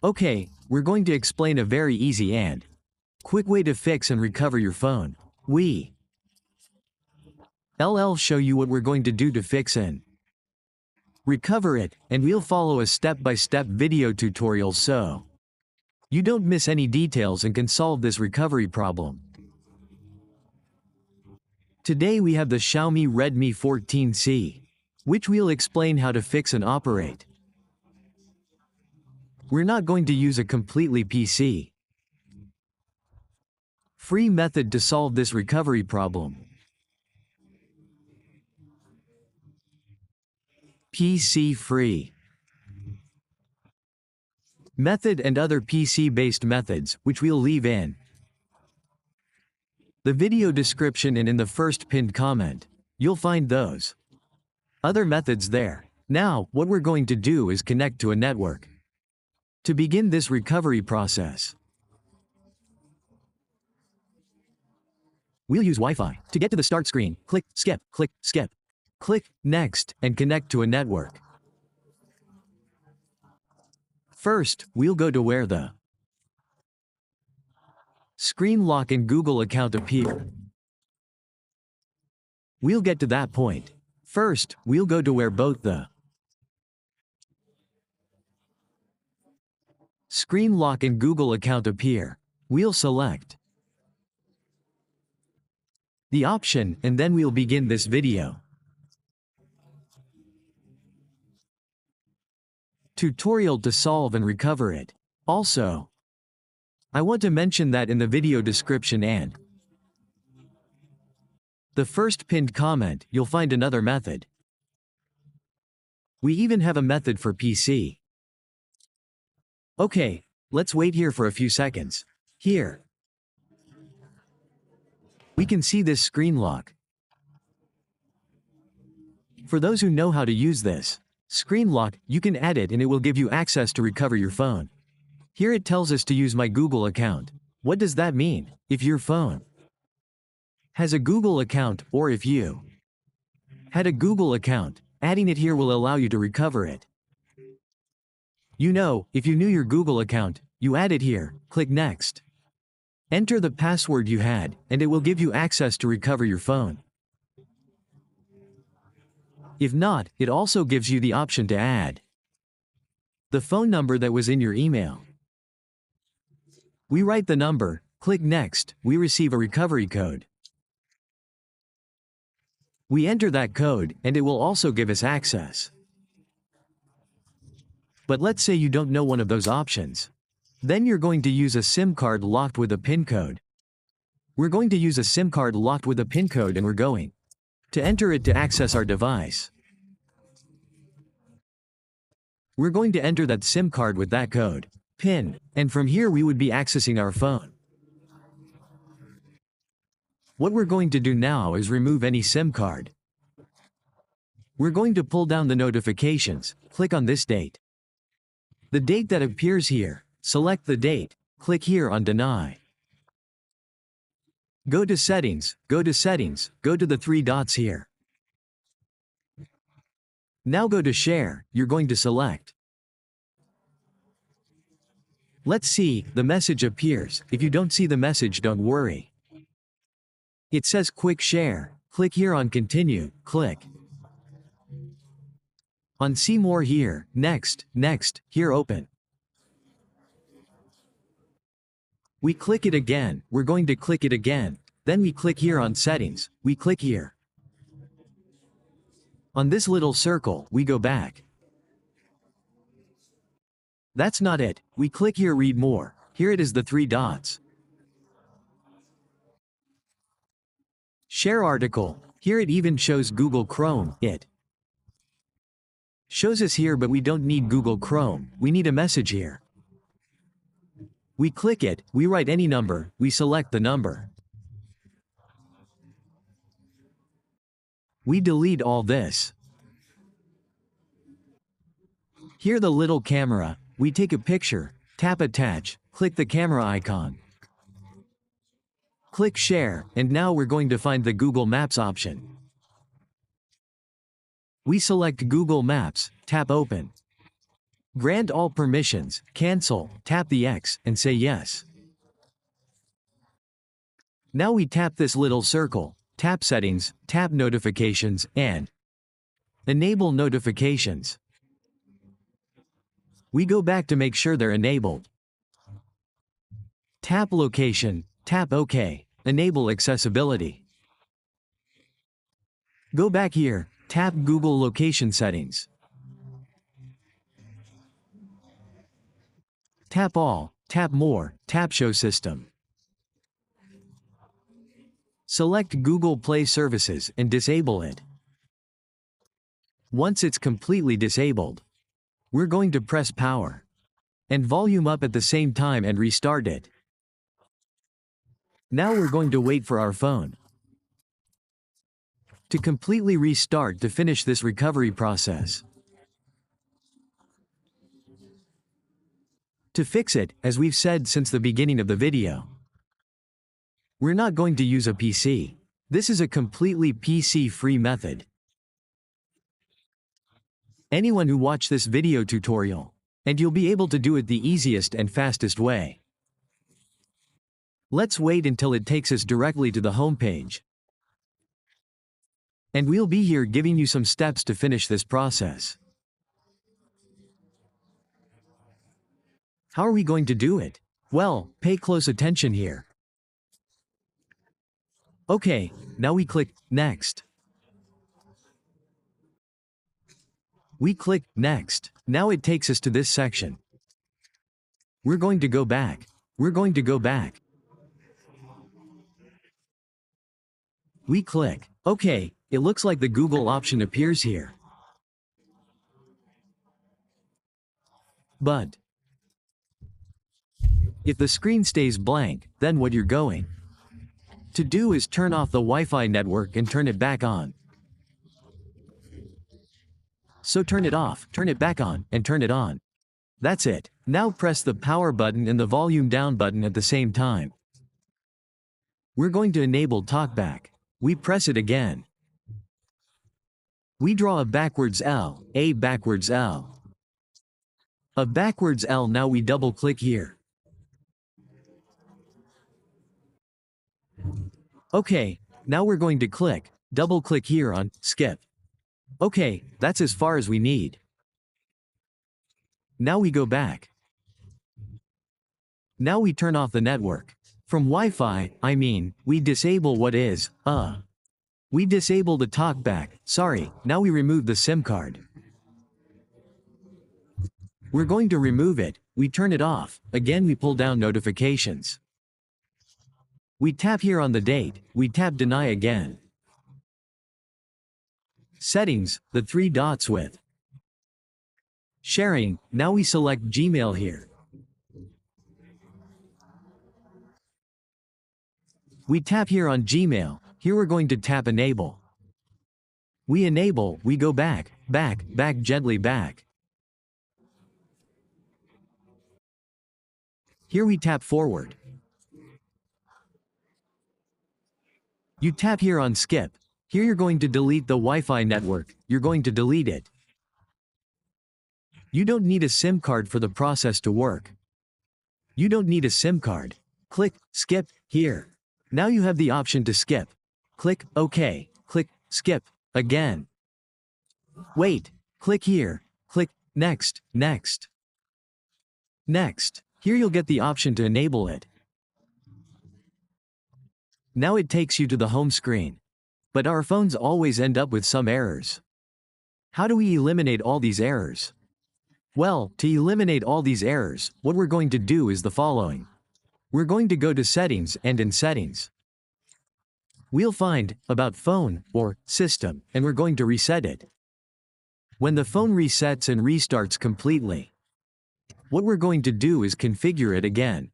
Okay, we're going to explain a very easy and quick way to fix and recover your phone. I'll show you what we're going to do to fix and recover it, and we'll follow a step-by-step video tutorial so you don't miss any details and can solve this recovery problem. Today we have the Xiaomi Redmi 14C, which we'll explain how to fix and operate. We're not going to use a completely PC free method to solve this recovery problem. PC free method and other PC-based methods, which we'll leave in the video description and in the first pinned comment. You'll find those other methods there. Now, what we're going to do is connect to a network to begin this recovery process. We'll use Wi-Fi. To get to the start screen, click skip, click next, and connect to a network. First, we'll go to where the screen lock and Google account appear. We'll get to that point. First, we'll go to where both the screen lock and Google account appear. We'll select the option, and then we'll begin this video tutorial to solve and recover it. Also, I want to mention that in the video description and the first pinned comment, you'll find another method. We even have a method for PC. Okay, let's wait here for a few seconds. Here, we can see this screen lock. For those who know how to use this screen lock, you can add it and it will give you access to recover your phone. Here it tells us to use my Google account. What does that mean? If your phone has a Google account, or if you had a Google account, adding it here will allow you to recover it. You know, if you knew your Google account, you add it here, click next. Enter the password you had, and it will give you access to recover your phone. If not, it also gives you the option to add the phone number that was in your email. We write the number, click next, we receive a recovery code. We enter that code, and it will also give us access. But let's say you don't know one of those options. Then you're going to use a SIM card locked with a PIN code. We're going to use a SIM card locked with a PIN code, and we're going to enter it to access our device. We're going to enter that SIM card with that code, PIN, and from here we would be accessing our phone. What we're going to do now is remove any SIM card. We're going to pull down the notifications, click on this date. The date that appears here, select the date, click here on Deny. Go to Settings, go to the three dots here. Now go to Share, you're going to select. Let's see, the message appears. If you don't see the message, don't worry. It says Quick Share. Click here on Continue, click on See More here, Next, here Open. We click it again, we're going to click it again, then we click here on Settings, we click here. On this little circle, we go back. That's not it, we click here Read More, here it is the three dots. Share article, here it even shows Google Chrome, it shows us here, but we don't need Google Chrome, we need a message here. We click it, we write any number, we select the number. We delete all this. Here the little camera, we take a picture, tap Attach, click the camera icon. Click Share, and now we're going to find the Google Maps option. We select Google Maps, tap Open. Grant all permissions, cancel, tap the X, and say yes. Now we tap this little circle, tap Settings, tap Notifications, and Enable Notifications. We go back to make sure they're enabled. Tap Location, tap OK, enable accessibility. Go back here, tap Google Location Settings. Tap All, tap More, tap Show System. Select Google Play Services and disable it. Once it's completely disabled, we're going to press power and volume up at the same time and restart it. Now we're going to wait for our phone to completely restart to finish this recovery process. To fix it, as we've said since the beginning of the video, we're not going to use a PC. This is a completely PC-free method. Anyone who watched this video tutorial, and you'll be able to do it the easiest and fastest way. Let's wait until it takes us directly to the home page. And we'll be here giving you some steps to finish this process. How are we going to do it? Well, pay close attention here. Okay, now we click Next. We click Next. Now it takes us to this section. We're going to go back. We're going to go back. We click OK. It looks like the Google option appears here. But if the screen stays blank, then what you're going to do is turn off the Wi-Fi network and turn it back on. So turn it off, turn it back on, and turn it on. That's it. Now press the power button and the volume down button at the same time. We're going to enable TalkBack. We press it again. We draw a backwards L, a backwards L. A backwards L. Now we double click here. Okay, now we're going to double click here on Skip. Okay, that's as far as we need. Now we go back. Now we turn off the network. From Wi-Fi, I mean, we disable what is, we disable the TalkBack, sorry, now we remove the SIM card. We're going to remove it, we turn it off, again we pull down notifications. We tap here on the date, we tap Deny again. Settings, the 3 dots with Sharing, now we select Gmail here. We tap here on Gmail, here we're going to tap Enable. We enable, we go back, gently back. Here we tap Forward. You tap here on Skip. Here you're going to delete the Wi-Fi network, you're going to delete it. You don't need a SIM card for the process to work. You don't need a SIM card. Click Skip here. Now you have the option to skip. Click OK, click Skip again. Wait, click here, click Next, Next. Next, here you'll get the option to enable it. Now it takes you to the home screen. But our phones always end up with some errors. How do we eliminate all these errors? Well, to eliminate all these errors, what we're going to do is the following. We're going to go to Settings, and in Settings, we'll find About Phone or System, and we're going to reset it. When the phone resets and restarts completely, what we're going to do is configure it again.